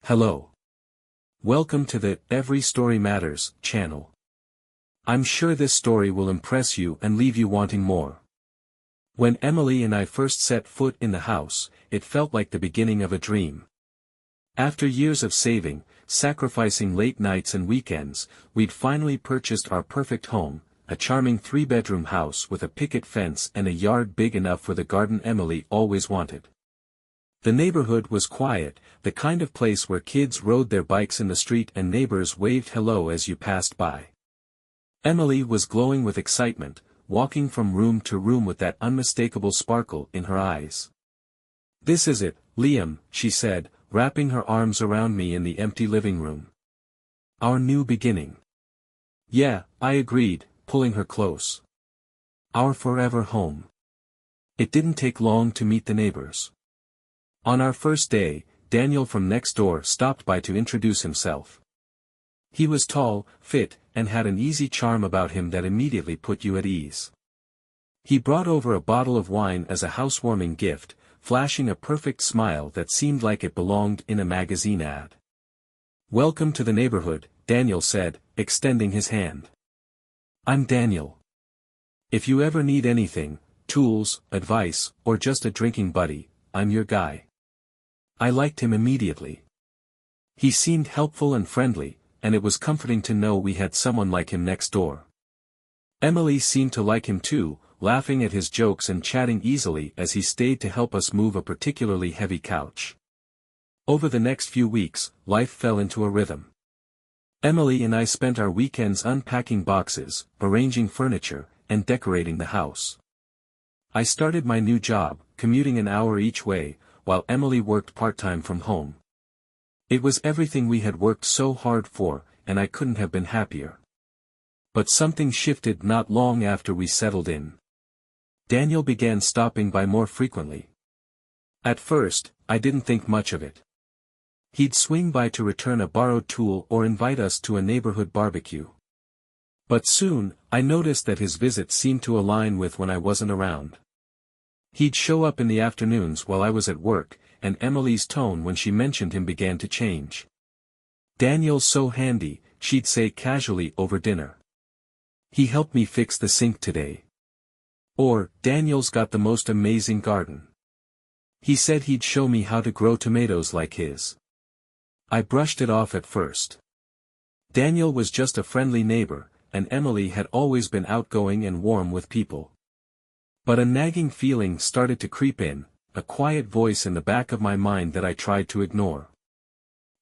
Hello. Welcome to the Every Story Matters channel. I'm sure this story will impress you and leave you wanting more. When Emily and I first set foot in the house, it felt like the beginning of a dream. After years of saving, sacrificing late nights and weekends, we'd finally purchased our perfect home, a charming 3-bedroom house with a picket fence and a yard big enough for the garden Emily always wanted. The neighborhood was quiet, the kind of place where kids rode their bikes in the street and neighbors waved hello as you passed by. Emily was glowing with excitement, walking from room to room with that unmistakable sparkle in her eyes. "This is it, Liam," she said, wrapping her arms around me in the empty living room. "Our new beginning." "Yeah," I agreed, pulling her close. "Our forever home." It didn't take long to meet the neighbors. On our first day, Daniel from next door stopped by to introduce himself. He was tall, fit, and had an easy charm about him that immediately put you at ease. He brought over a bottle of wine as a housewarming gift, flashing a perfect smile that seemed like it belonged in a magazine ad. "Welcome to the neighborhood," Daniel said, extending his hand. "I'm Daniel. If you ever need anything, tools, advice, or just a drinking buddy, I'm your guy." I liked him immediately. He seemed helpful and friendly, and it was comforting to know we had someone like him next door. Emily seemed to like him too, laughing at his jokes and chatting easily as he stayed to help us move a particularly heavy couch. Over the next few weeks, life fell into a rhythm. Emily and I spent our weekends unpacking boxes, arranging furniture, and decorating the house. I started my new job, commuting an hour each way, while Emily worked part-time from home. It was everything we had worked so hard for, and I couldn't have been happier. But something shifted not long after we settled in. Daniel began stopping by more frequently. At first, I didn't think much of it. He'd swing by to return a borrowed tool or invite us to a neighborhood barbecue. But soon, I noticed that his visits seemed to align with when I wasn't around. He'd show up in the afternoons while I was at work, and Emily's tone when she mentioned him began to change. "Daniel's so handy," she'd say casually over dinner. "He helped me fix the sink today." Or, "Daniel's got the most amazing garden. He said he'd show me how to grow tomatoes like his." I brushed it off at first. Daniel was just a friendly neighbor, and Emily had always been outgoing and warm with people. But a nagging feeling started to creep in, a quiet voice in the back of my mind that I tried to ignore.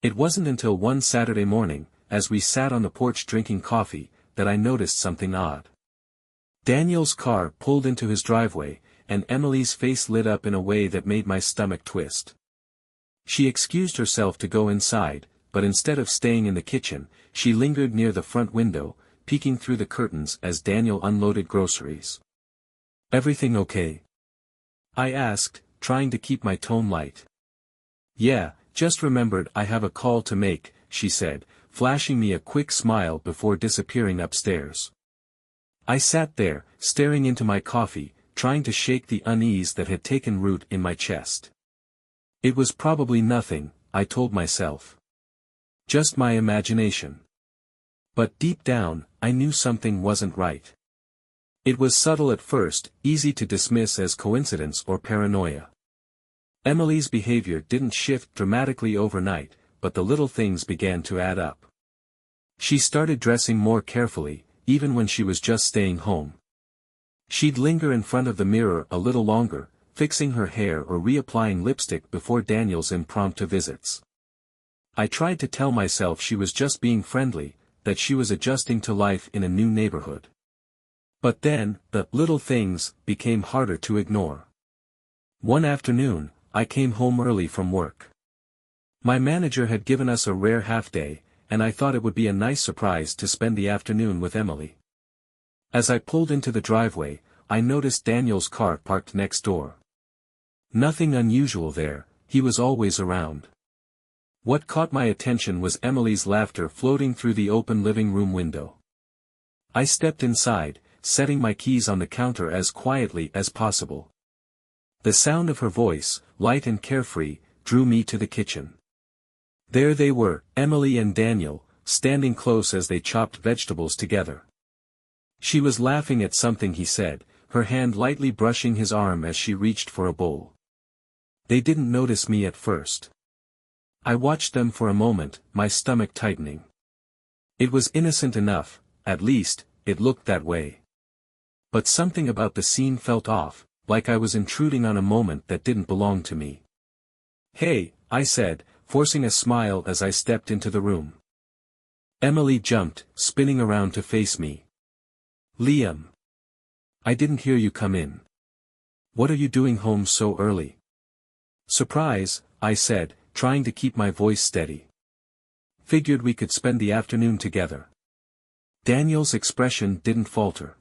It wasn't until one Saturday morning, as we sat on the porch drinking coffee, that I noticed something odd. Daniel's car pulled into his driveway, and Emily's face lit up in a way that made my stomach twist. She excused herself to go inside, but instead of staying in the kitchen, she lingered near the front window, peeking through the curtains as Daniel unloaded groceries. "Everything okay?" I asked, trying to keep my tone light. "Yeah, just remembered I have a call to make," she said, flashing me a quick smile before disappearing upstairs. I sat there, staring into my coffee, trying to shake the unease that had taken root in my chest. It was probably nothing, I told myself. Just my imagination. But deep down, I knew something wasn't right. It was subtle at first, easy to dismiss as coincidence or paranoia. Emily's behavior didn't shift dramatically overnight, but the little things began to add up. She started dressing more carefully, even when she was just staying home. She'd linger in front of the mirror a little longer, fixing her hair or reapplying lipstick before Daniel's impromptu visits. I tried to tell myself she was just being friendly, that she was adjusting to life in a new neighborhood. But then, the little things became harder to ignore. One afternoon, I came home early from work. My manager had given us a rare half-day, and I thought it would be a nice surprise to spend the afternoon with Emily. As I pulled into the driveway, I noticed Daniel's car parked next door. Nothing unusual there, he was always around. What caught my attention was Emily's laughter floating through the open living room window. I stepped inside, setting my keys on the counter as quietly as possible. The sound of her voice, light and carefree, drew me to the kitchen. There they were, Emily and Daniel, standing close as they chopped vegetables together. She was laughing at something he said, her hand lightly brushing his arm as she reached for a bowl. They didn't notice me at first. I watched them for a moment, my stomach tightening. It was innocent enough, at least, it looked that way. But something about the scene felt off, like I was intruding on a moment that didn't belong to me. "Hey," I said, forcing a smile as I stepped into the room. Emily jumped, spinning around to face me. "Liam. I didn't hear you come in. What are you doing home so early?" "Surprise," I said, trying to keep my voice steady. "Figured we could spend the afternoon together." Daniel's expression didn't falter.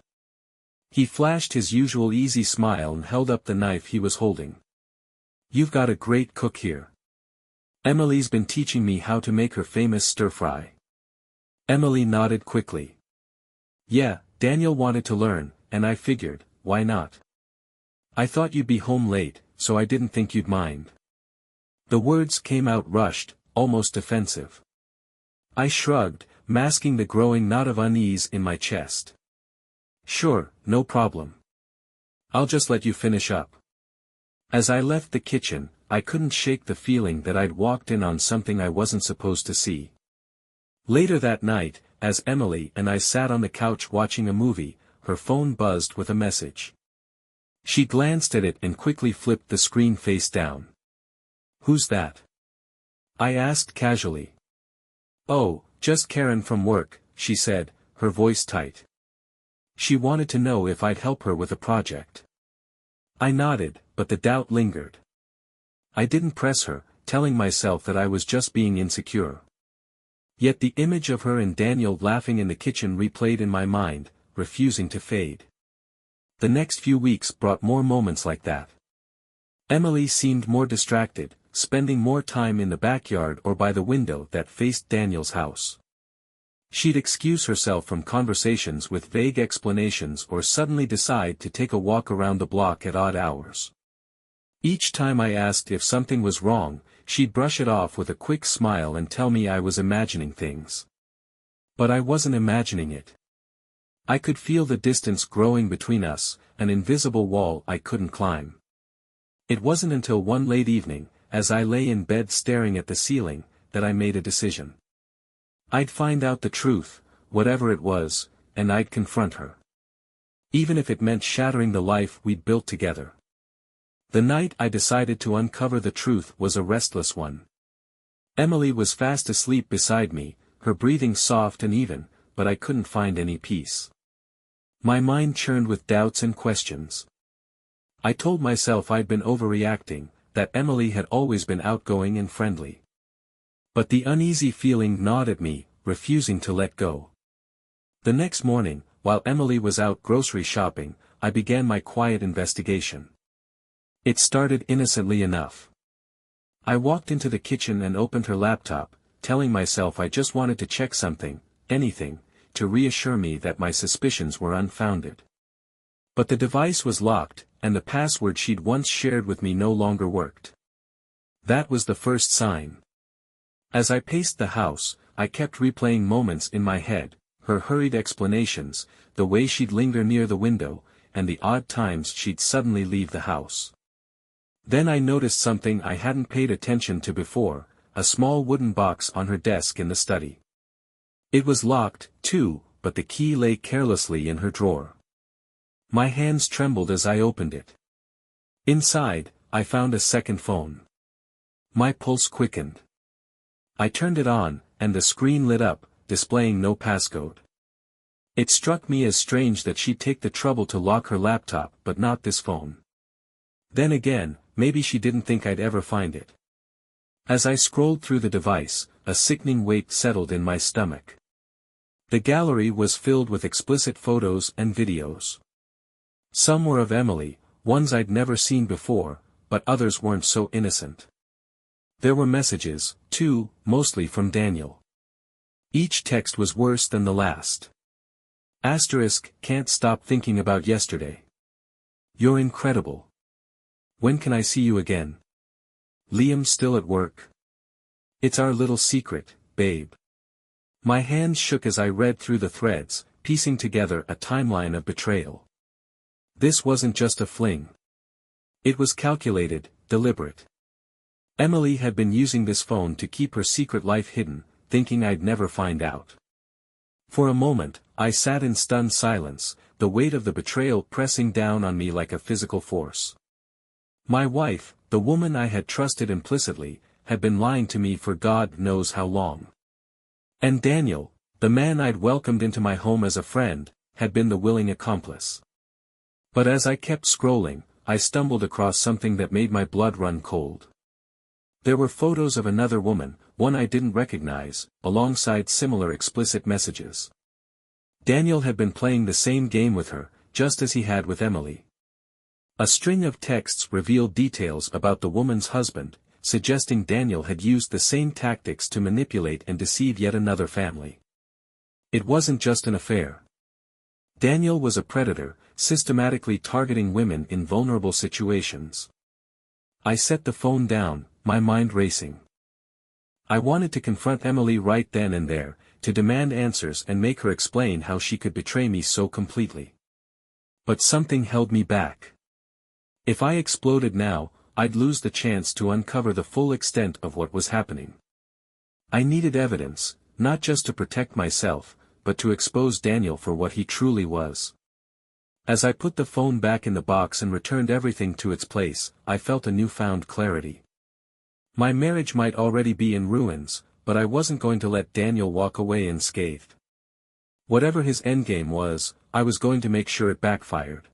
He flashed his usual easy smile and held up the knife he was holding. "You've got a great cook here. Emily's been teaching me how to make her famous stir-fry." Emily nodded quickly. "Yeah, Daniel wanted to learn, and I figured, why not? I thought you'd be home late, so I didn't think you'd mind." The words came out rushed, almost offensive. I shrugged, masking the growing knot of unease in my chest. "Sure, no problem. I'll just let you finish up." As I left the kitchen, I couldn't shake the feeling that I'd walked in on something I wasn't supposed to see. Later that night, as Emily and I sat on the couch watching a movie, her phone buzzed with a message. She glanced at it and quickly flipped the screen face down. "Who's that?" I asked casually. "Oh, just Karen from work," she said, her voice tight. She wanted to know if I'd help her with a project. I nodded, but the doubt lingered. I didn't press her, telling myself that I was just being insecure. Yet the image of her and Daniel laughing in the kitchen replayed in my mind, refusing to fade. The next few weeks brought more moments like that. Emily seemed more distracted, spending more time in the backyard or by the window that faced Daniel's house. She'd excuse herself from conversations with vague explanations or suddenly decide to take a walk around the block at odd hours. Each time I asked if something was wrong, she'd brush it off with a quick smile and tell me I was imagining things. But I wasn't imagining it. I could feel the distance growing between us, an invisible wall I couldn't climb. It wasn't until one late evening, as I lay in bed staring at the ceiling, that I made a decision. I'd find out the truth, whatever it was, and I'd confront her. Even if it meant shattering the life we'd built together. The night I decided to uncover the truth was a restless one. Emily was fast asleep beside me, her breathing soft and even, but I couldn't find any peace. My mind churned with doubts and questions. I told myself I'd been overreacting, that Emily had always been outgoing and friendly. But the uneasy feeling gnawed at me, refusing to let go. The next morning, while Emily was out grocery shopping, I began my quiet investigation. It started innocently enough. I walked into the kitchen and opened her laptop, telling myself I just wanted to check something, anything, to reassure me that my suspicions were unfounded. But the device was locked, and the password she'd once shared with me no longer worked. That was the first sign. As I paced the house, I kept replaying moments in my head, her hurried explanations, the way she'd linger near the window, and the odd times she'd suddenly leave the house. Then I noticed something I hadn't paid attention to before, a small wooden box on her desk in the study. It was locked, too, but the key lay carelessly in her drawer. My hands trembled as I opened it. Inside, I found a second phone. My pulse quickened. I turned it on, and the screen lit up, displaying no passcode. It struck me as strange that she'd take the trouble to lock her laptop but not this phone. Then again, maybe she didn't think I'd ever find it. As I scrolled through the device, a sickening weight settled in my stomach. The gallery was filled with explicit photos and videos. Some were of Emily, ones I'd never seen before, but others weren't so innocent. There were messages, too, mostly from Daniel. Each text was worse than the last. Asterisk, can't stop thinking about yesterday. You're incredible. When can I see you again? Liam still at work? It's our little secret, babe. My hands shook as I read through the threads, piecing together a timeline of betrayal. This wasn't just a fling. It was calculated, deliberate. Emily had been using this phone to keep her secret life hidden, thinking I'd never find out. For a moment, I sat in stunned silence, the weight of the betrayal pressing down on me like a physical force. My wife, the woman I had trusted implicitly, had been lying to me for God knows how long. And Daniel, the man I'd welcomed into my home as a friend, had been the willing accomplice. But as I kept scrolling, I stumbled across something that made my blood run cold. There were photos of another woman, one I didn't recognize, alongside similar explicit messages. Daniel had been playing the same game with her, just as he had with Emily. A string of texts revealed details about the woman's husband, suggesting Daniel had used the same tactics to manipulate and deceive yet another family. It wasn't just an affair. Daniel was a predator, systematically targeting women in vulnerable situations. I set the phone down, my mind racing. I wanted to confront Emily right then and there, to demand answers and make her explain how she could betray me so completely. But something held me back. If I exploded now, I'd lose the chance to uncover the full extent of what was happening. I needed evidence, not just to protect myself, but to expose Daniel for what he truly was. As I put the phone back in the box and returned everything to its place, I felt a newfound clarity. My marriage might already be in ruins, but I wasn't going to let Daniel walk away unscathed. Whatever his endgame was, I was going to make sure it backfired.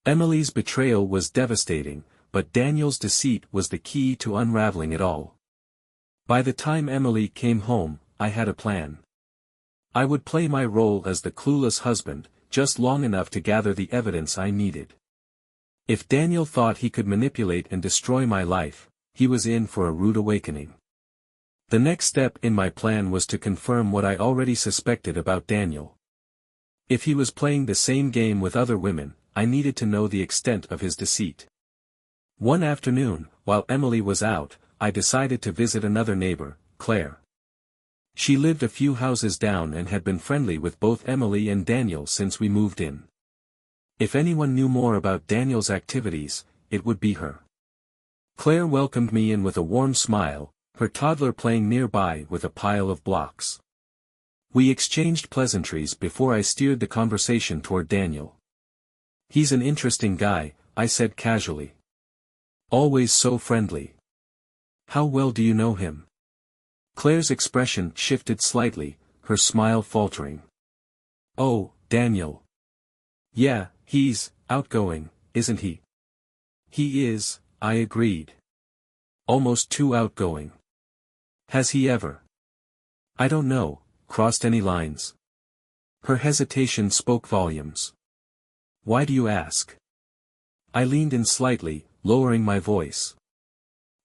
Emily's betrayal was devastating, but Daniel's deceit was the key to unraveling it all. By the time Emily came home, I had a plan. I would play my role as the clueless husband, just long enough to gather the evidence I needed. If Daniel thought he could manipulate and destroy my life, he was in for a rude awakening. The next step in my plan was to confirm what I already suspected about Daniel. If he was playing the same game with other women, I needed to know the extent of his deceit. One afternoon, while Emily was out, I decided to visit another neighbor, Claire. She lived a few houses down and had been friendly with both Emily and Daniel since we moved in. If anyone knew more about Daniel's activities, it would be her. Claire welcomed me in with a warm smile, her toddler playing nearby with a pile of blocks. We exchanged pleasantries before I steered the conversation toward Daniel. "He's an interesting guy," I said casually. "Always so friendly. How well do you know him?" Claire's expression shifted slightly, her smile faltering. "Oh, Daniel. Yeah, he's outgoing, isn't he?" "He is," I agreed. "Almost too outgoing. Has he ever, I don't know, crossed any lines?" Her hesitation spoke volumes. "Why do you ask?" I leaned in slightly, lowering my voice.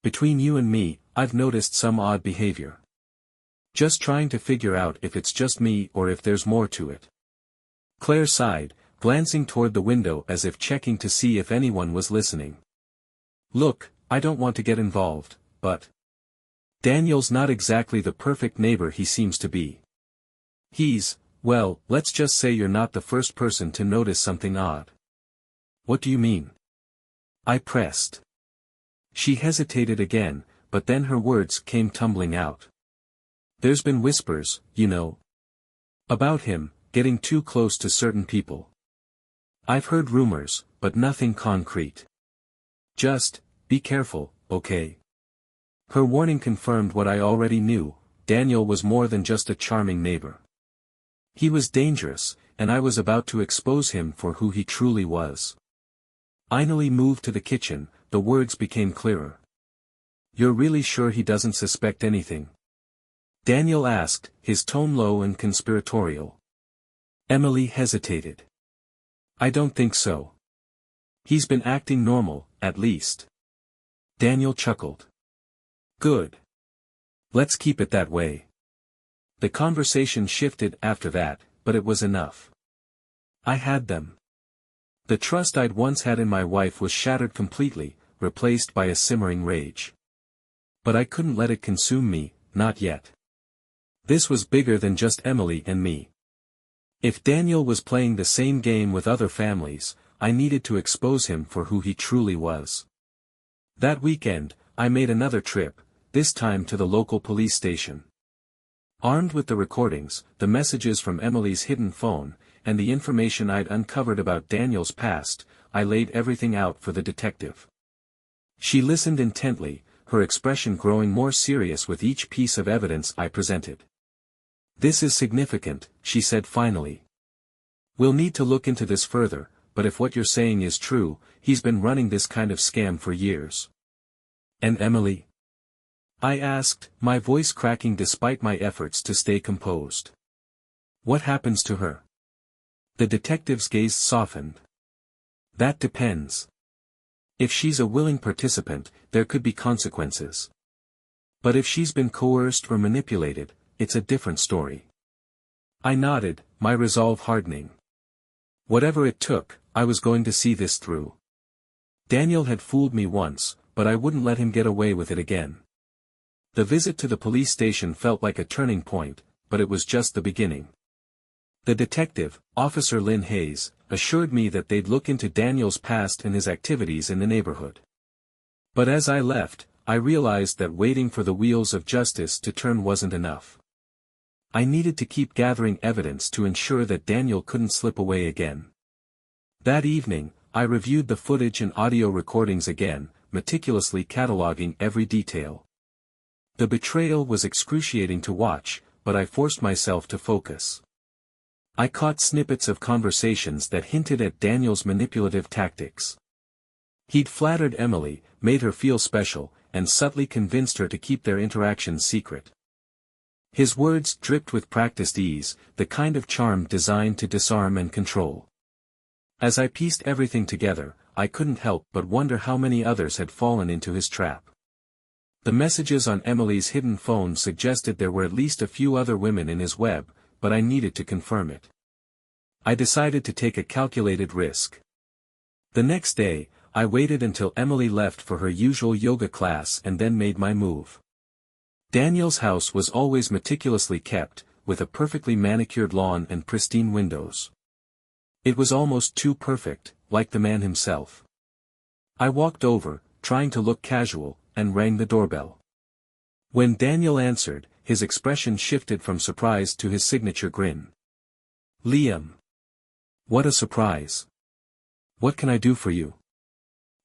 "Between you and me, I've noticed some odd behavior. Just trying to figure out if it's just me or if there's more to it." Claire sighed, glancing toward the window as if checking to see if anyone was listening. "Look, I don't want to get involved, but Daniel's not exactly the perfect neighbor he seems to be. Well, let's just say you're not the first person to notice something odd." "What do you mean?" I pressed. She hesitated again, but then her words came tumbling out. "There's been whispers, you know. About him, getting too close to certain people. I've heard rumors, but nothing concrete. Just, be careful, okay?" Her warning confirmed what I already knew: Daniel was more than just a charming neighbor. He was dangerous, and I was about to expose him for who he truly was. Emily moved to the kitchen, the words became clearer. "You're really sure he doesn't suspect anything?" Daniel asked, his tone low and conspiratorial. Emily hesitated. "I don't think so. He's been acting normal, at least." Daniel chuckled. "Good. Let's keep it that way." The conversation shifted after that, but it was enough. I had them. The trust I'd once had in my wife was shattered completely, replaced by a simmering rage. But I couldn't let it consume me, not yet. This was bigger than just Emily and me. If Daniel was playing the same game with other families, I needed to expose him for who he truly was. That weekend, I made another trip, this time to the local police station. Armed with the recordings, the messages from Emily's hidden phone, and the information I'd uncovered about Daniel's past, I laid everything out for the detective. She listened intently, her expression growing more serious with each piece of evidence I presented. "This is significant," she said finally. "We'll need to look into this further, but if what you're saying is true, he's been running this kind of scam for years." "And Emily?" I asked, my voice cracking despite my efforts to stay composed. "What happens to her?" The detective's gaze softened. "That depends. If she's a willing participant, there could be consequences. But if she's been coerced or manipulated, it's a different story." I nodded, my resolve hardening. Whatever it took, I was going to see this through. Daniel had fooled me once, but I wouldn't let him get away with it again. The visit to the police station felt like a turning point, but it was just the beginning. The detective, Officer Lynn Hayes, assured me that they'd look into Daniel's past and his activities in the neighborhood. But as I left, I realized that waiting for the wheels of justice to turn wasn't enough. I needed to keep gathering evidence to ensure that Daniel couldn't slip away again. That evening, I reviewed the footage and audio recordings again, meticulously cataloging every detail. The betrayal was excruciating to watch, but I forced myself to focus. I caught snippets of conversations that hinted at Daniel's manipulative tactics. He'd flattered Emily, made her feel special, and subtly convinced her to keep their interactions secret. His words dripped with practiced ease, the kind of charm designed to disarm and control. As I pieced everything together, I couldn't help but wonder how many others had fallen into his trap. The messages on Emily's hidden phone suggested there were at least a few other women in his web, but I needed to confirm it. I decided to take a calculated risk. The next day, I waited until Emily left for her usual yoga class and then made my move. Daniel's house was always meticulously kept, with a perfectly manicured lawn and pristine windows. It was almost too perfect, like the man himself. I walked over, trying to look casual, and rang the doorbell. When Daniel answered, his expression shifted from surprise to his signature grin. "Liam. What a surprise. What can I do for you?"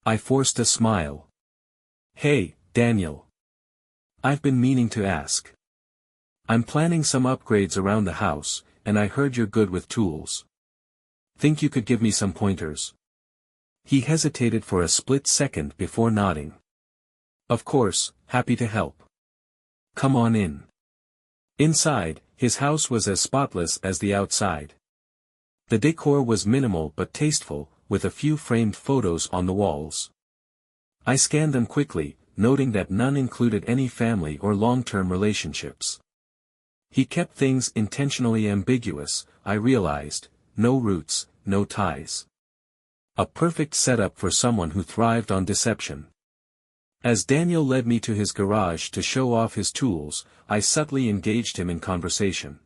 I forced a smile. "Hey, Daniel. I've been meaning to ask. I'm planning some upgrades around the house, and I heard you're good with tools. Think you could give me some pointers?" He hesitated for a split second before nodding. "Of course, happy to help. Come on in." Inside, his house was as spotless as the outside. The decor was minimal but tasteful, with a few framed photos on the walls. I scanned them quickly, noting that none included any family or long-term relationships. He kept things intentionally ambiguous, I realized, no roots, no ties. A perfect setup for someone who thrived on deception. As Daniel led me to his garage to show off his tools, I subtly engaged him in conversation.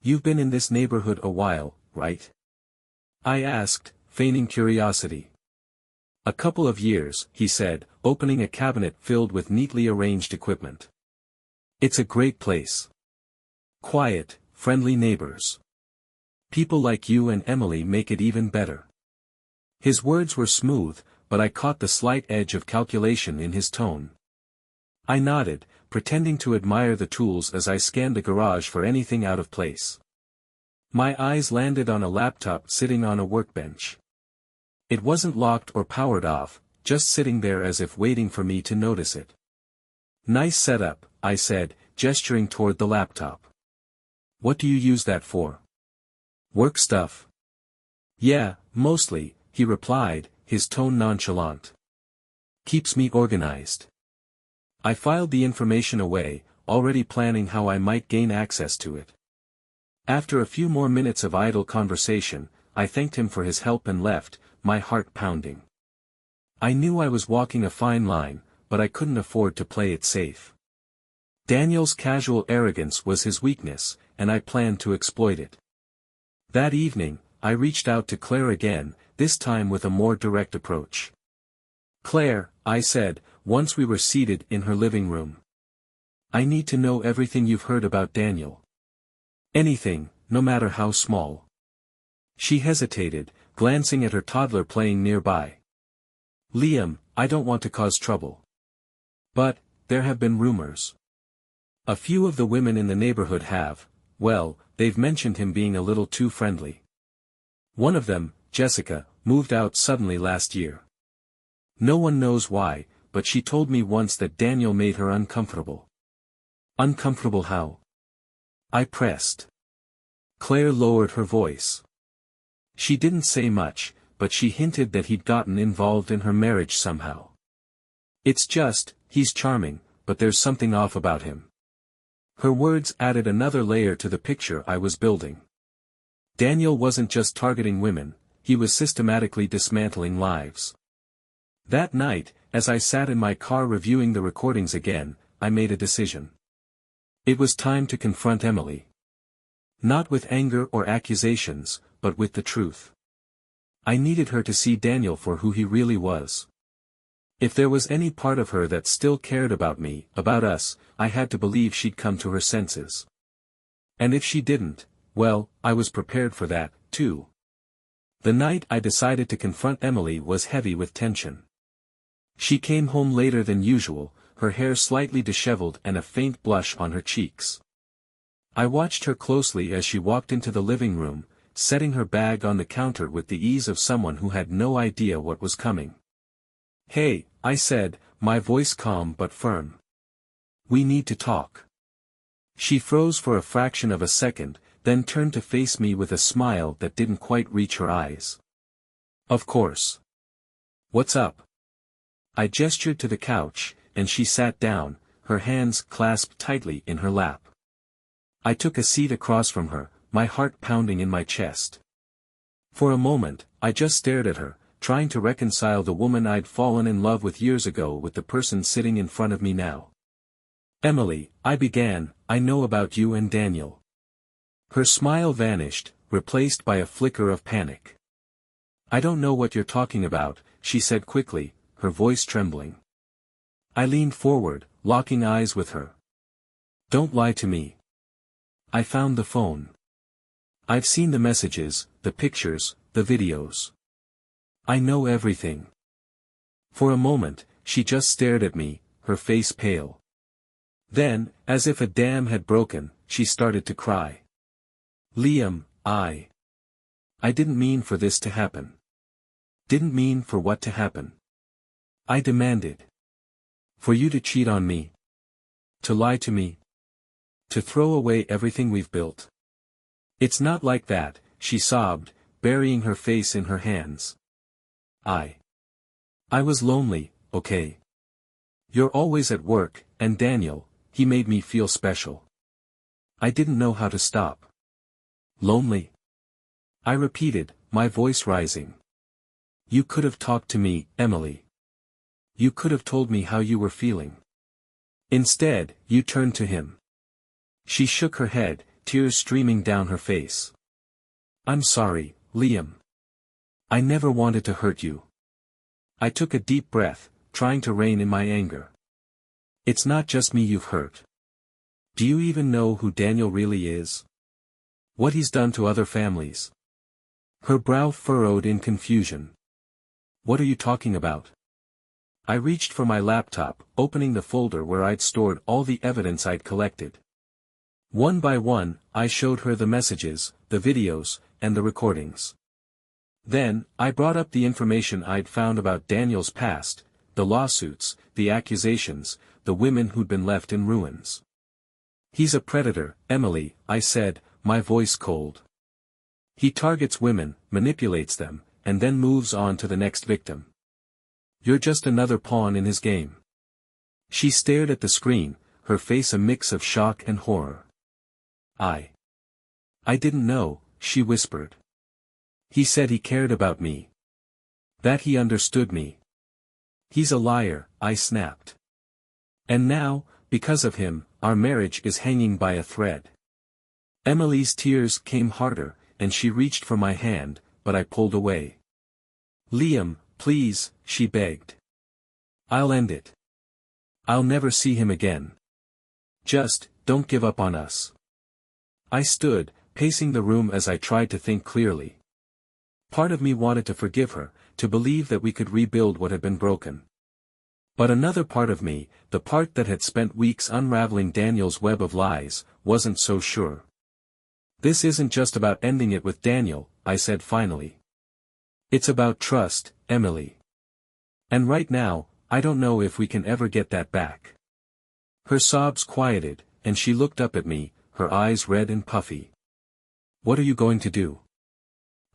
"You've been in this neighborhood a while, right?" I asked, feigning curiosity. "A couple of years," he said, opening a cabinet filled with neatly arranged equipment. "It's a great place. Quiet, friendly neighbors. People like you and Emily make it even better." His words were smooth, but I caught the slight edge of calculation in his tone. I nodded, pretending to admire the tools as I scanned the garage for anything out of place. My eyes landed on a laptop sitting on a workbench. It wasn't locked or powered off, just sitting there as if waiting for me to notice it. "Nice setup," I said, gesturing toward the laptop. "What do you use that for?" "Work stuff." "Yeah, mostly," he replied, his tone nonchalant. "Keeps me organized." I filed the information away, already planning how I might gain access to it. After a few more minutes of idle conversation, I thanked him for his help and left, my heart pounding. I knew I was walking a fine line, but I couldn't afford to play it safe. Daniel's casual arrogance was his weakness, and I planned to exploit it. That evening, I reached out to Claire again, this time with a more direct approach. "Claire," I said, once we were seated in her living room. "I need to know everything you've heard about Daniel. Anything, no matter how small." She hesitated, glancing at her toddler playing nearby. "Liam, I don't want to cause trouble. But, there have been rumors. A few of the women in the neighborhood have, well, they've mentioned him being a little too friendly. One of them, Jessica, moved out suddenly last year. No one knows why, but she told me once that Daniel made her uncomfortable." "Uncomfortable how?" I pressed. Claire lowered her voice. "She didn't say much, but she hinted that he'd gotten involved in her marriage somehow. It's just, he's charming, but there's something off about him." Her words added another layer to the picture I was building. Daniel wasn't just targeting women, he was systematically dismantling lives. That night, as I sat in my car reviewing the recordings again, I made a decision. It was time to confront Emily. Not with anger or accusations, but with the truth. I needed her to see Daniel for who he really was. If there was any part of her that still cared about me, about us, I had to believe she'd come to her senses. And if she didn't, well, I was prepared for that, too. The night I decided to confront Emily was heavy with tension. She came home later than usual, her hair slightly disheveled and a faint blush on her cheeks. I watched her closely as she walked into the living room, setting her bag on the counter with the ease of someone who had no idea what was coming. "Hey," I said, my voice calm but firm. "We need to talk." She froze for a fraction of a second, then turned to face me with a smile that didn't quite reach her eyes. "Of course. What's up?" I gestured to the couch, and she sat down, her hands clasped tightly in her lap. I took a seat across from her, my heart pounding in my chest. For a moment, I just stared at her, trying to reconcile the woman I'd fallen in love with years ago with the person sitting in front of me now. "Emily," I began, "I know about you and Daniel." Her smile vanished, replaced by a flicker of panic. "I don't know what you're talking about," she said quickly, her voice trembling. I leaned forward, locking eyes with her. "Don't lie to me." I found the phone. "I've seen the messages, the pictures, the videos. I know everything." For a moment, she just stared at me, her face pale. Then, as if a dam had broken, she started to cry. "Liam, I didn't mean for this to happen. Didn't mean for what to happen. I demanded. For you to cheat on me. To lie to me. To throw away everything we've built. It's not like that," she sobbed, burying her face in her hands. I was lonely, okay? You're always at work, and Daniel, he made me feel special. I didn't know how to stop. Lonely? I repeated, my voice rising. You could have talked to me, Emily. You could have told me how you were feeling. Instead, you turned to him. She shook her head, tears streaming down her face. I'm sorry, Liam. I never wanted to hurt you. I took a deep breath, trying to rein in my anger. It's not just me you've hurt. Do you even know who Daniel really is? What he's done to other families? Her brow furrowed in confusion. What are you talking about? I reached for my laptop, opening the folder where I'd stored all the evidence I'd collected. One by one, I showed her the messages, the videos, and the recordings. Then, I brought up the information I'd found about Daniel's past, the lawsuits, the accusations, the women who'd been left in ruins. He's a predator, Emily, I said, my voice cold. He targets women, manipulates them, and then moves on to the next victim. You're just another pawn in his game. She stared at the screen, her face a mix of shock and horror. I didn't know, she whispered. He said he cared about me. That he understood me. He's a liar, I snapped. And now, because of him, our marriage is hanging by a thread. Emily's tears came harder, and she reached for my hand, but I pulled away. Liam, please, she begged. I'll end it. I'll never see him again. Just, don't give up on us. I stood, pacing the room as I tried to think clearly. Part of me wanted to forgive her, to believe that we could rebuild what had been broken. But another part of me, the part that had spent weeks unraveling Daniel's web of lies, wasn't so sure. This isn't just about ending it with Daniel, I said finally. It's about trust, Emily. And right now, I don't know if we can ever get that back. Her sobs quieted, and she looked up at me, her eyes red and puffy. What are you going to do?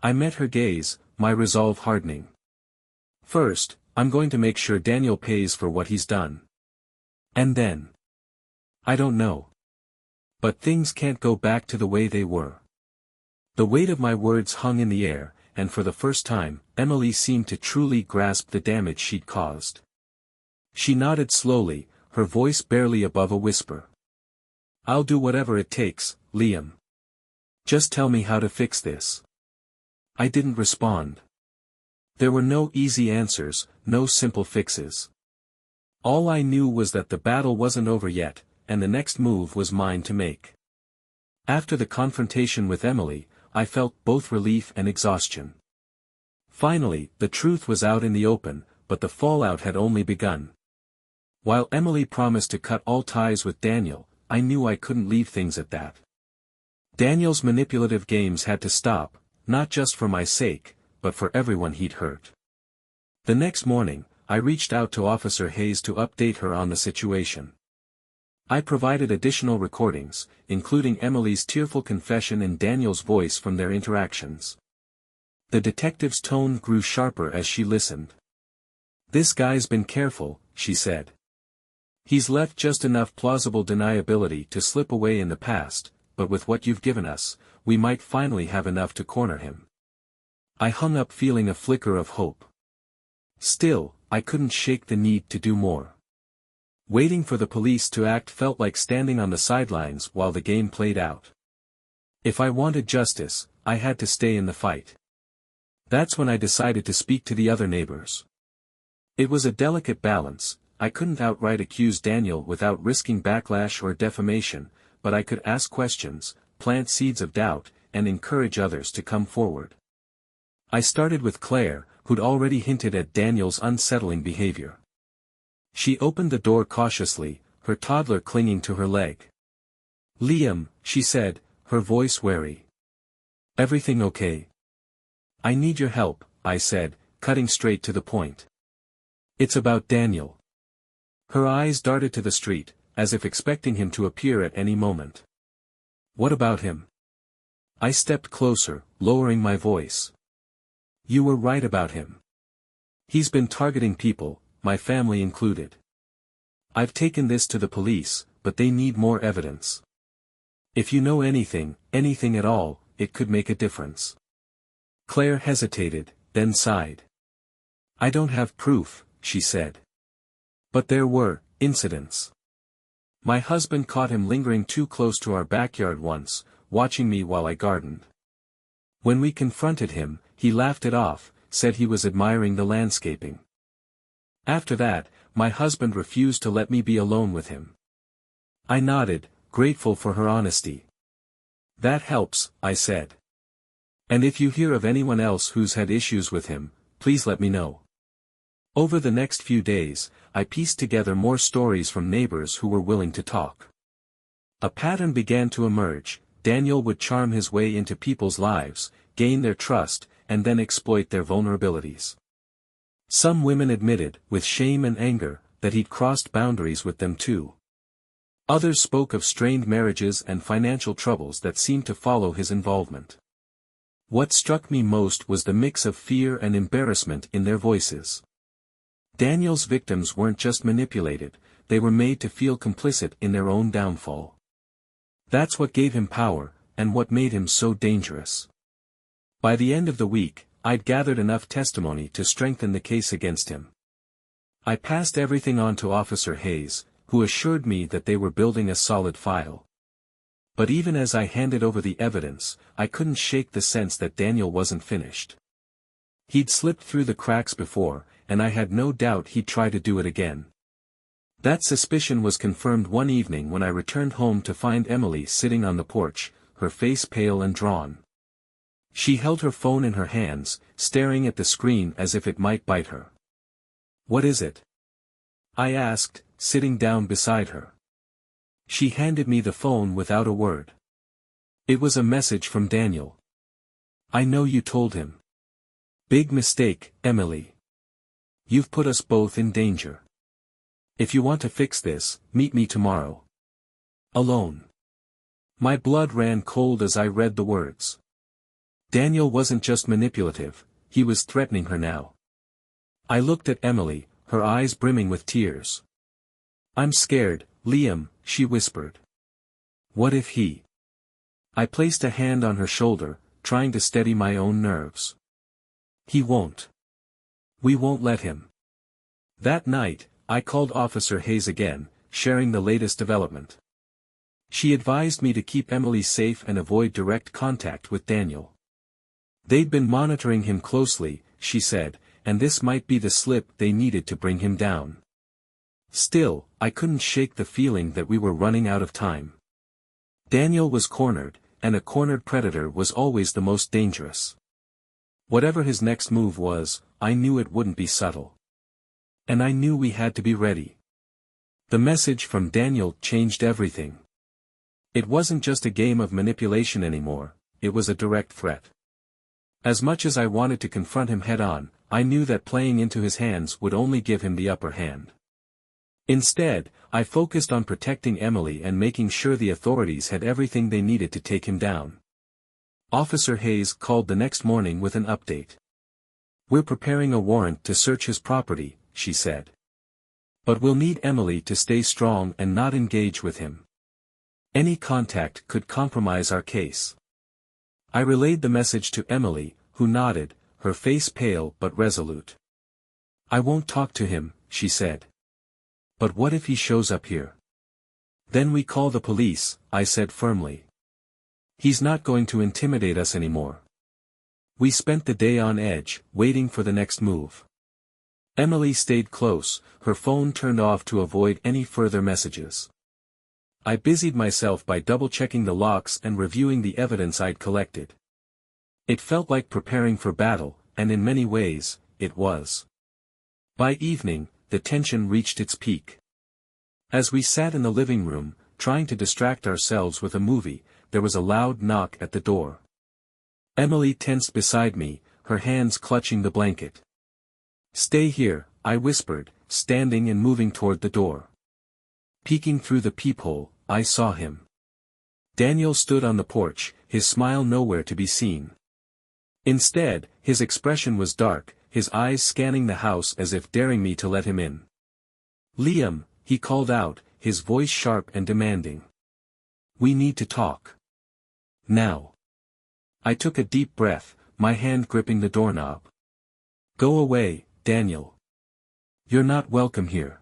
I met her gaze, my resolve hardening. First, I'm going to make sure Daniel pays for what he's done. And then? I don't know. But things can't go back to the way they were. The weight of my words hung in the air, and for the first time, Emily seemed to truly grasp the damage she'd caused. She nodded slowly, her voice barely above a whisper. I'll do whatever it takes, Liam. Just tell me how to fix this. I didn't respond. There were no easy answers, no simple fixes. All I knew was that the battle wasn't over yet, and the next move was mine to make. After the confrontation with Emily, I felt both relief and exhaustion. Finally, the truth was out in the open, but the fallout had only begun. While Emily promised to cut all ties with Daniel, I knew I couldn't leave things at that. Daniel's manipulative games had to stop, not just for my sake, but for everyone he'd hurt. The next morning, I reached out to Officer Hayes to update her on the situation. I provided additional recordings, including Emily's tearful confession and Daniel's voice from their interactions. The detective's tone grew sharper as she listened. This guy's been careful, she said. He's left just enough plausible deniability to slip away in the past, but with what you've given us, we might finally have enough to corner him. I hung up feeling a flicker of hope. Still, I couldn't shake the need to do more. Waiting for the police to act felt like standing on the sidelines while the game played out. If I wanted justice, I had to stay in the fight. That's when I decided to speak to the other neighbors. It was a delicate balance. I couldn't outright accuse Daniel without risking backlash or defamation, but I could ask questions, plant seeds of doubt, and encourage others to come forward. I started with Claire, who'd already hinted at Daniel's unsettling behavior. She opened the door cautiously, her toddler clinging to her leg. Liam, she said, her voice wary. Everything okay? I need your help, I said, cutting straight to the point. It's about Daniel. Her eyes darted to the street, as if expecting him to appear at any moment. What about him? I stepped closer, lowering my voice. You were right about him. He's been targeting people, my family included. I've taken this to the police, but they need more evidence. If you know anything at all, it could make a difference. Claire hesitated, then sighed. I don't have proof, she said. But there were incidents. My husband caught him lingering too close to our backyard once, watching me while I gardened. When we confronted him, he laughed it off, said he was admiring the landscaping. After that, my husband refused to let me be alone with him. I nodded, grateful for her honesty. That helps, I said. And if you hear of anyone else who's had issues with him, please let me know. Over the next few days, I pieced together more stories from neighbors who were willing to talk. A pattern began to emerge. Daniel would charm his way into people's lives, gain their trust, and then exploit their vulnerabilities. Some women admitted, with shame and anger, that he'd crossed boundaries with them too. Others spoke of strained marriages and financial troubles that seemed to follow his involvement. What struck me most was the mix of fear and embarrassment in their voices. Daniel's victims weren't just manipulated, they were made to feel complicit in their own downfall. That's what gave him power, and what made him so dangerous. By the end of the week, I'd gathered enough testimony to strengthen the case against him. I passed everything on to Officer Hayes, who assured me that they were building a solid file. But even as I handed over the evidence, I couldn't shake the sense that Daniel wasn't finished. He'd slipped through the cracks before, and I had no doubt he'd try to do it again. That suspicion was confirmed one evening when I returned home to find Emily sitting on the porch, her face pale and drawn. She held her phone in her hands, staring at the screen as if it might bite her. "What is it?" I asked, sitting down beside her. She handed me the phone without a word. It was a message from Daniel. "I know you told him. Big mistake, Emily. You've put us both in danger. If you want to fix this, meet me tomorrow. Alone." My blood ran cold as I read the words. Daniel wasn't just manipulative, he was threatening her now. I looked at Emily, her eyes brimming with tears. "I'm scared, Liam," she whispered. "What if he—" I placed a hand on her shoulder, trying to steady my own nerves. "He won't. We won't let him." That night, I called Officer Hayes again, sharing the latest development. She advised me to keep Emily safe and avoid direct contact with Daniel. They'd been monitoring him closely, she said, and this might be the slip they needed to bring him down. Still, I couldn't shake the feeling that we were running out of time. Daniel was cornered, and a cornered predator was always the most dangerous. Whatever his next move was, I knew it wouldn't be subtle. And I knew we had to be ready. The message from Daniel changed everything. It wasn't just a game of manipulation anymore, it was a direct threat. As much as I wanted to confront him head-on, I knew that playing into his hands would only give him the upper hand. Instead, I focused on protecting Emily and making sure the authorities had everything they needed to take him down. Officer Hayes called the next morning with an update. "We're preparing a warrant to search his property," she said. "But we'll need Emily to stay strong and not engage with him. Any contact could compromise our case." I relayed the message to Emily, who nodded, her face pale but resolute. "I won't talk to him," she said. "But what if he shows up here?" "Then we call the police," I said firmly. "He's not going to intimidate us anymore." We spent the day on edge, waiting for the next move. Emily stayed close, her phone turned off to avoid any further messages. I busied myself by double-checking the locks and reviewing the evidence I'd collected. It felt like preparing for battle, and in many ways, it was. By evening, the tension reached its peak. As we sat in the living room, trying to distract ourselves with a movie, there was a loud knock at the door. Emily tensed beside me, her hands clutching the blanket. "Stay here," I whispered, standing and moving toward the door. Peeking through the peephole, I saw him. Daniel stood on the porch, his smile nowhere to be seen. Instead, his expression was dark, his eyes scanning the house as if daring me to let him in. "Liam," he called out, his voice sharp and demanding. "We need to talk. Now." I took a deep breath, my hand gripping the doorknob. "Go away, Daniel. You're not welcome here."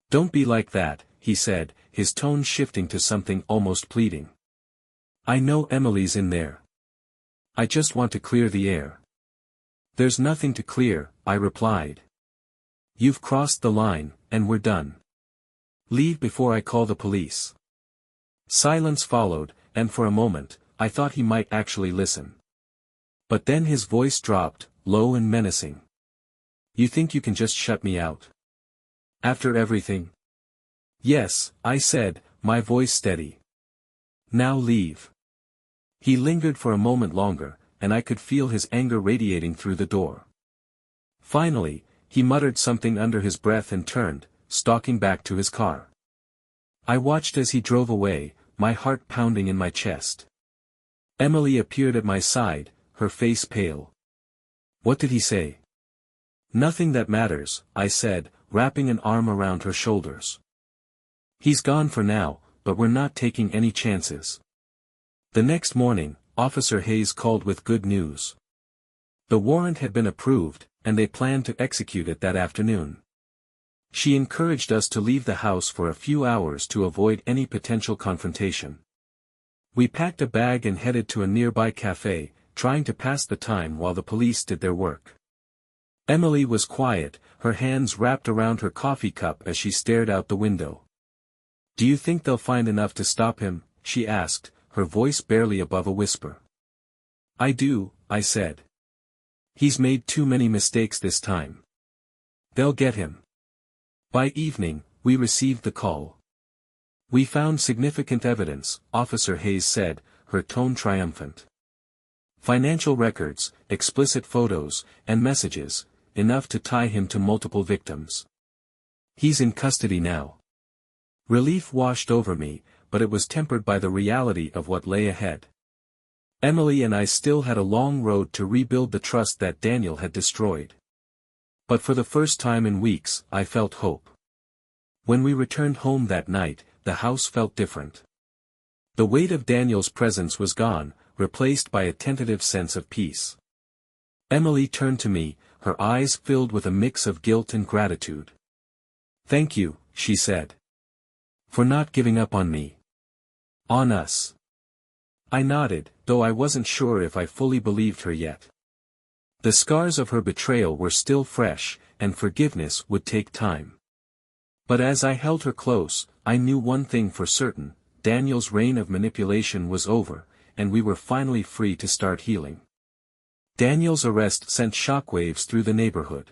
"Don't be like that," he said, his tone shifting to something almost pleading. "I know Emily's in there. I just want to clear the air." "There's nothing to clear," I replied. "You've crossed the line, and we're done. Leave before I call the police." Silence followed, and for a moment, I thought he might actually listen. But then his voice dropped, low and menacing. "You think you can just shut me out? After everything?" "Yes," I said, my voice steady. "Now leave." He lingered for a moment longer, and I could feel his anger radiating through the door. Finally, he muttered something under his breath and turned, stalking back to his car. I watched as he drove away, my heart pounding in my chest. Emily appeared at my side, her face pale. "What did he say?" "Nothing that matters," I said, wrapping an arm around her shoulders. "He's gone for now, but we're not taking any chances." The next morning, Officer Hayes called with good news. The warrant had been approved, and they planned to execute it that afternoon. She encouraged us to leave the house for a few hours to avoid any potential confrontation. We packed a bag and headed to a nearby cafe, trying to pass the time while the police did their work. Emily was quiet, her hands wrapped around her coffee cup as she stared out the window. "Do you think they'll find enough to stop him?" she asked, her voice barely above a whisper. "I do," I said. "He's made too many mistakes this time. They'll get him." By evening, we received the call. "We found significant evidence," Officer Hayes said, her tone triumphant. "Financial records, explicit photos, and messages, enough to tie him to multiple victims. He's in custody now." Relief washed over me, but it was tempered by the reality of what lay ahead. Emily and I still had a long road to rebuild the trust that Daniel had destroyed. But for the first time in weeks, I felt hope. When we returned home that night, the house felt different. The weight of Daniel's presence was gone, replaced by a tentative sense of peace. Emily turned to me, her eyes filled with a mix of guilt and gratitude. "Thank you," she said. "For not giving up on me. On us." I nodded, though I wasn't sure if I fully believed her yet. The scars of her betrayal were still fresh, and forgiveness would take time. But as I held her close, I knew one thing for certain: Daniel's reign of manipulation was over, and we were finally free to start healing. Daniel's arrest sent shockwaves through the neighborhood.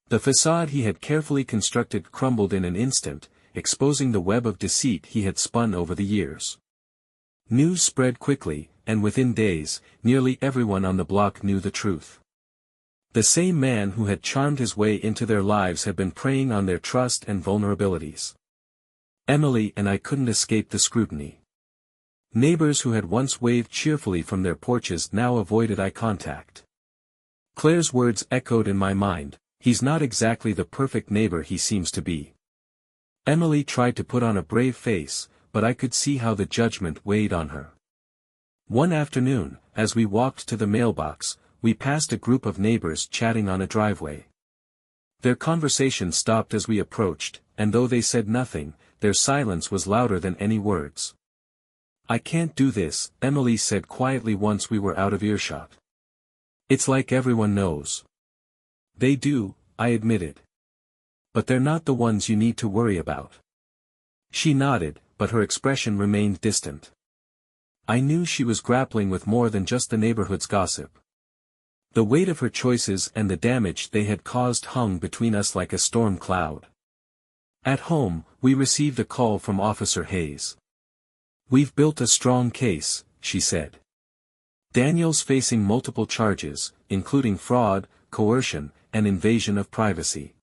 The facade he had carefully constructed crumbled in an instant, exposing the web of deceit he had spun over the years. News spread quickly, and within days, nearly everyone on the block knew the truth. The same man who had charmed his way into their lives had been preying on their trust and vulnerabilities. Emily and I couldn't escape the scrutiny. Neighbors who had once waved cheerfully from their porches now avoided eye contact. Claire's words echoed in my mind: "He's not exactly the perfect neighbor he seems to be." Emily tried to put on a brave face, but I could see how the judgment weighed on her. One afternoon, as we walked to the mailbox, we passed a group of neighbors chatting on a driveway. Their conversation stopped as we approached, and though they said nothing, their silence was louder than any words. "I can't do this," Emily said quietly once we were out of earshot. "It's like everyone knows." "They do," I admitted. "But they're not the ones you need to worry about." She nodded, but her expression remained distant. I knew she was grappling with more than just the neighborhood's gossip. The weight of her choices and the damage they had caused hung between us like a storm cloud. At home, we received a call from Officer Hayes. "We've built a strong case," she said. "Daniel's facing multiple charges, including fraud, coercion, and invasion of privacy.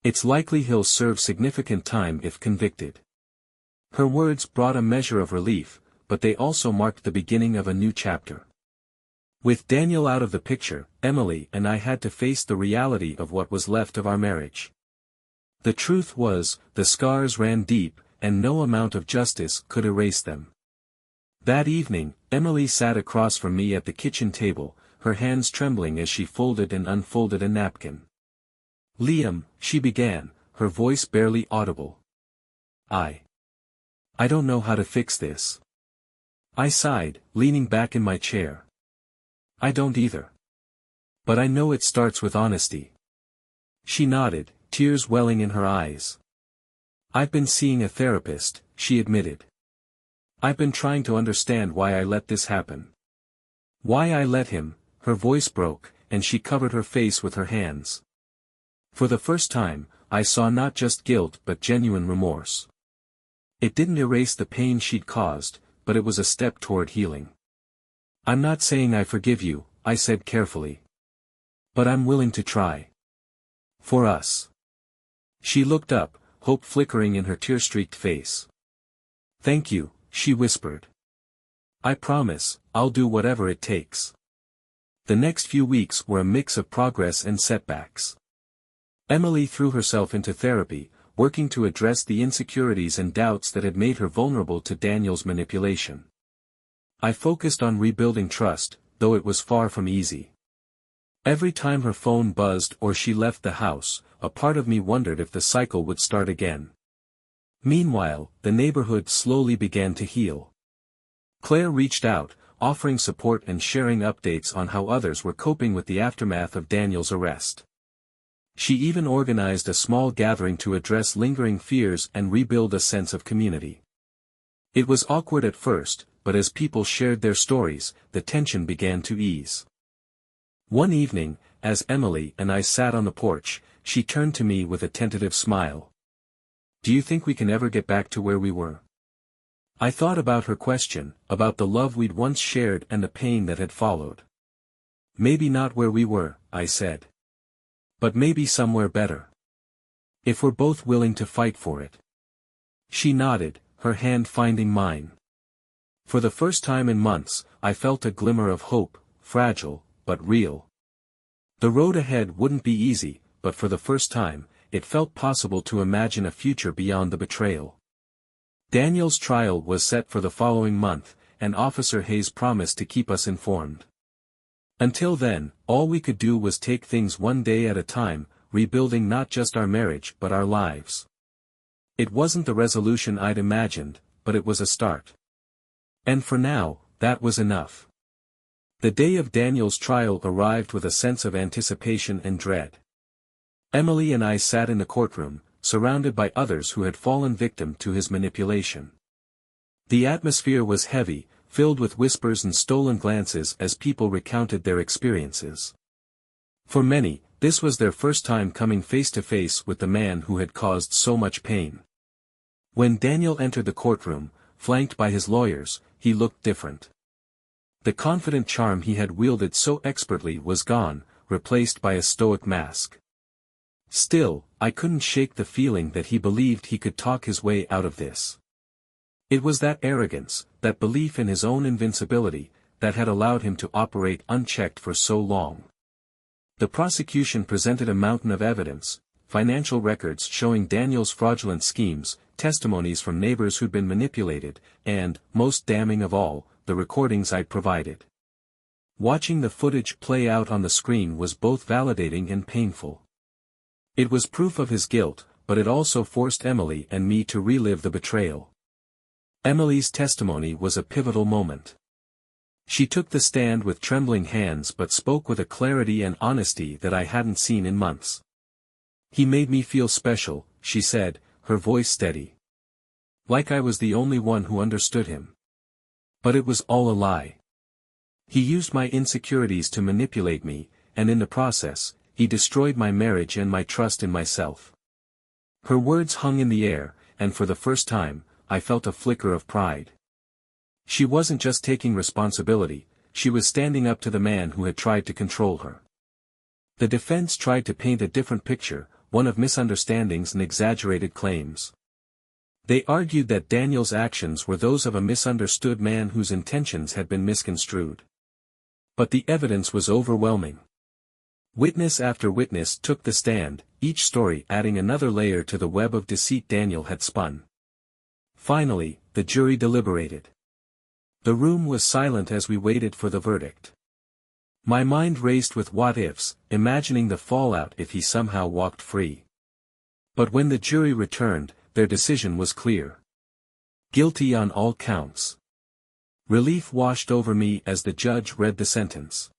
It's likely he'll serve significant time if convicted." Her words brought a measure of relief, but they also marked the beginning of a new chapter. With Daniel out of the picture, Emily and I had to face the reality of what was left of our marriage. The truth was, the scars ran deep, and no amount of justice could erase them. That evening, Emily sat across from me at the kitchen table, her hands trembling as she folded and unfolded a napkin. "Liam," she began, her voice barely audible. I don't know how to fix this." I sighed, leaning back in my chair. "I don't either. But I know it starts with honesty." She nodded, tears welling in her eyes. "I've been seeing a therapist," she admitted. "I've been trying to understand why I let this happen. Why I let him." Her voice broke, and she covered her face with her hands. For the first time, I saw not just guilt but genuine remorse. It didn't erase the pain she'd caused, but it was a step toward healing. "I'm not saying I forgive you," I said carefully. "But I'm willing to try. For us." She looked up, hope flickering in her tear-streaked face. "Thank you," she whispered. "I promise, I'll do whatever it takes." The next few weeks were a mix of progress and setbacks. Emily threw herself into therapy, working to address the insecurities and doubts that had made her vulnerable to Daniel's manipulation. I focused on rebuilding trust, though it was far from easy. Every time her phone buzzed or she left the house, a part of me wondered if the cycle would start again. Meanwhile, the neighborhood slowly began to heal. Claire reached out, offering support and sharing updates on how others were coping with the aftermath of Daniel's arrest. She even organized a small gathering to address lingering fears and rebuild a sense of community. It was awkward at first, but as people shared their stories, the tension began to ease. One evening, as Emily and I sat on the porch, she turned to me with a tentative smile. "Do you think we can ever get back to where we were?" I thought about her question, about the love we'd once shared and the pain that had followed. "Maybe not where we were," I said. "But maybe somewhere better. If we're both willing to fight for it." She nodded, her hand finding mine. For the first time in months, I felt a glimmer of hope, fragile, but real. The road ahead wouldn't be easy, but for the first time, it felt possible to imagine a future beyond the betrayal. Daniel's trial was set for the following month, and Officer Hayes promised to keep us informed. Until then, all we could do was take things one day at a time, rebuilding not just our marriage but our lives. It wasn't the resolution I'd imagined, but it was a start. And for now, that was enough. The day of Daniel's trial arrived with a sense of anticipation and dread. Emily and I sat in the courtroom, surrounded by others who had fallen victim to his manipulation. The atmosphere was heavy, filled with whispers and stolen glances as people recounted their experiences. For many, this was their first time coming face to face with the man who had caused so much pain. When Daniel entered the courtroom, flanked by his lawyers, he looked different. The confident charm he had wielded so expertly was gone, replaced by a stoic mask. Still, I couldn't shake the feeling that he believed he could talk his way out of this. It was that arrogance, that belief in his own invincibility, that had allowed him to operate unchecked for so long. The prosecution presented a mountain of evidence, financial records showing Daniel's fraudulent schemes, testimonies from neighbors who'd been manipulated, and, most damning of all, the recordings I'd provided. Watching the footage play out on the screen was both validating and painful. It was proof of his guilt, but it also forced Emily and me to relive the betrayal. Emily's testimony was a pivotal moment. She took the stand with trembling hands but spoke with a clarity and honesty that I hadn't seen in months. "He made me feel special," she said, her voice steady. "Like I was the only one who understood him. But it was all a lie. He used my insecurities to manipulate me, and in the process, he destroyed my marriage and my trust in myself." Her words hung in the air, and for the first time, I felt a flicker of pride. She wasn't just taking responsibility, she was standing up to the man who had tried to control her. The defense tried to paint a different picture, one of misunderstandings and exaggerated claims. They argued that Daniel's actions were those of a misunderstood man whose intentions had been misconstrued. But the evidence was overwhelming. Witness after witness took the stand, each story adding another layer to the web of deceit Daniel had spun. Finally, the jury deliberated. The room was silent as we waited for the verdict. My mind raced with what-ifs, imagining the fallout if he somehow walked free. But when the jury returned, their decision was clear. Guilty on all counts. Relief washed over me as the judge read the sentence.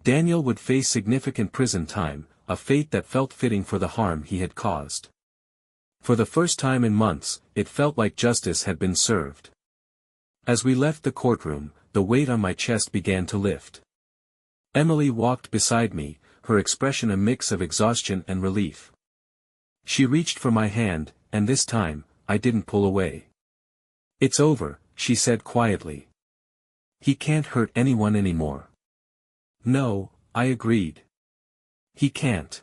Daniel would face significant prison time, a fate that felt fitting for the harm he had caused. For the first time in months, it felt like justice had been served. As we left the courtroom, the weight on my chest began to lift. Emily walked beside me, her expression a mix of exhaustion and relief. She reached for my hand, and this time, I didn't pull away. "It's over," she said quietly. "He can't hurt anyone anymore." "No," I agreed. "He can't."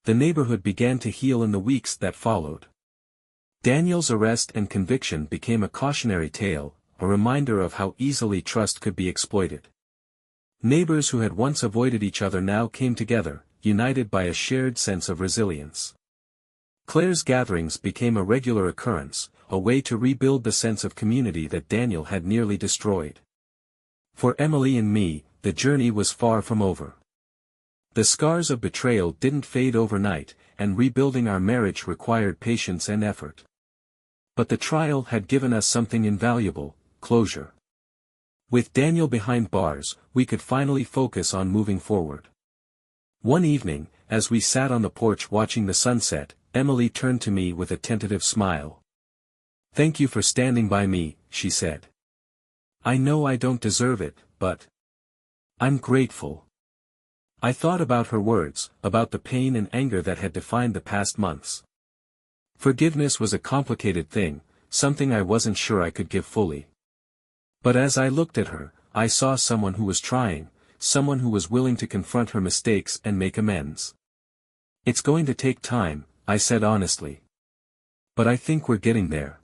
The neighborhood began to heal in the weeks that followed. Daniel's arrest and conviction became a cautionary tale, a reminder of how easily trust could be exploited. Neighbors who had once avoided each other now came together, united by a shared sense of resilience. Claire's gatherings became a regular occurrence, a way to rebuild the sense of community that Daniel had nearly destroyed. For Emily and me, the journey was far from over. The scars of betrayal didn't fade overnight, and rebuilding our marriage required patience and effort. But the trial had given us something invaluable: closure. With Daniel behind bars, we could finally focus on moving forward. One evening, as we sat on the porch watching the sunset, Emily turned to me with a tentative smile. "Thank you for standing by me," she said. "I know I don't deserve it, but I'm grateful." I thought about her words, about the pain and anger that had defined the past months. Forgiveness was a complicated thing, something I wasn't sure I could give fully. But as I looked at her, I saw someone who was trying, someone who was willing to confront her mistakes and make amends. "It's going to take time," I said honestly. "But I think we're getting there."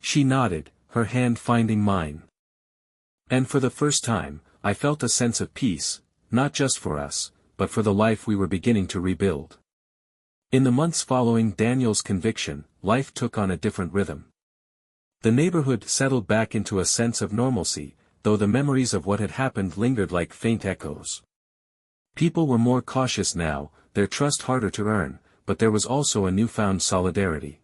She nodded, her hand finding mine. And for the first time, I felt a sense of peace, not just for us, but for the life we were beginning to rebuild. In the months following Daniel's conviction, life took on a different rhythm. The neighborhood settled back into a sense of normalcy, though the memories of what had happened lingered like faint echoes. People were more cautious now, their trust harder to earn, but there was also a newfound solidarity.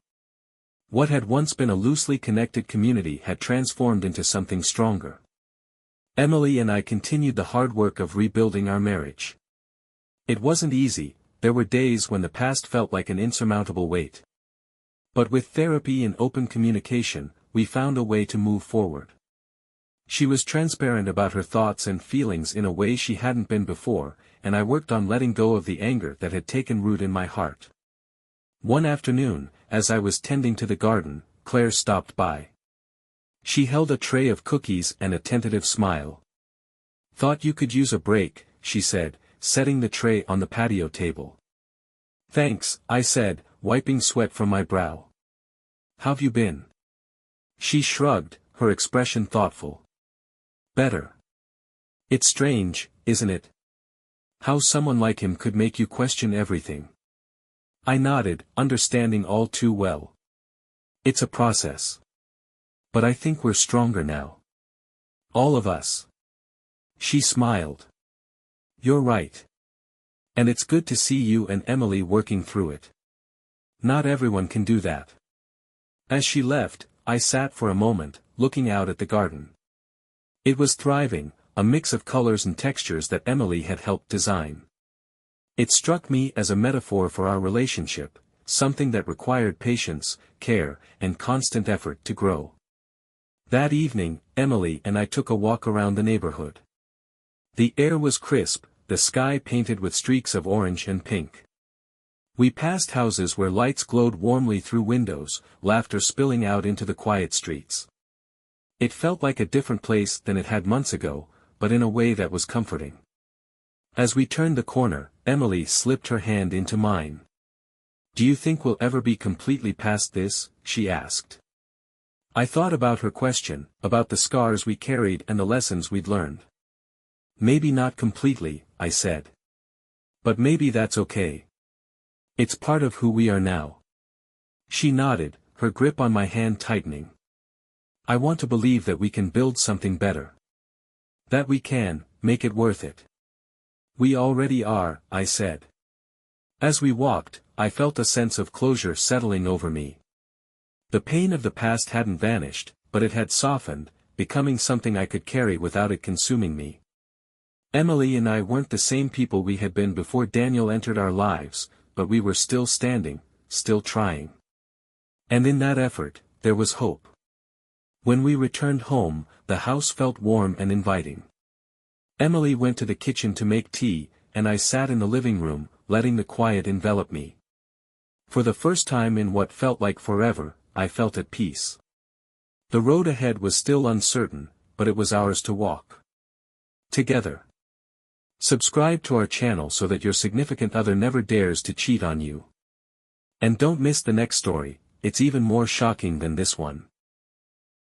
What had once been a loosely connected community had transformed into something stronger. Emily and I continued the hard work of rebuilding our marriage. It wasn't easy, there were days when the past felt like an insurmountable weight. But with therapy and open communication, we found a way to move forward. She was transparent about her thoughts and feelings in a way she hadn't been before, and I worked on letting go of the anger that had taken root in my heart. One afternoon, as I was tending to the garden, Claire stopped by. She held a tray of cookies and a tentative smile. "Thought you could use a break," she said, setting the tray on the patio table. "Thanks," I said, wiping sweat from my brow. "How've you been?" She shrugged, her expression thoughtful. "Better. It's strange, isn't it? How someone like him could make you question everything." I nodded, understanding all too well. "It's a process. But I think we're stronger now. All of us." She smiled. "You're right. And it's good to see you and Emily working through it. Not everyone can do that." As she left, I sat for a moment, looking out at the garden. It was thriving, a mix of colors and textures that Emily had helped design. It struck me as a metaphor for our relationship, something that required patience, care, and constant effort to grow. That evening, Emily and I took a walk around the neighborhood. The air was crisp, the sky painted with streaks of orange and pink. We passed houses where lights glowed warmly through windows, laughter spilling out into the quiet streets. It felt like a different place than it had months ago, but in a way that was comforting. As we turned the corner, Emily slipped her hand into mine. "Do you think we'll ever be completely past this?" she asked. I thought about her question, about the scars we carried and the lessons we'd learned. "Maybe not completely," I said. "But maybe that's okay. It's part of who we are now." She nodded, her grip on my hand tightening. "I want to believe that we can build something better. That we can, make it worth it." "We already are," I said. As we walked, I felt a sense of closure settling over me. The pain of the past hadn't vanished, but it had softened, becoming something I could carry without it consuming me. Emily and I weren't the same people we had been before Daniel entered our lives, but we were still standing, still trying. And in that effort, there was hope. When we returned home, the house felt warm and inviting. Emily went to the kitchen to make tea, and I sat in the living room, letting the quiet envelop me. For the first time in what felt like forever, I felt at peace. The road ahead was still uncertain, but it was ours to walk. Together. Subscribe to our channel so that your significant other never dares to cheat on you. And don't miss the next story, it's even more shocking than this one.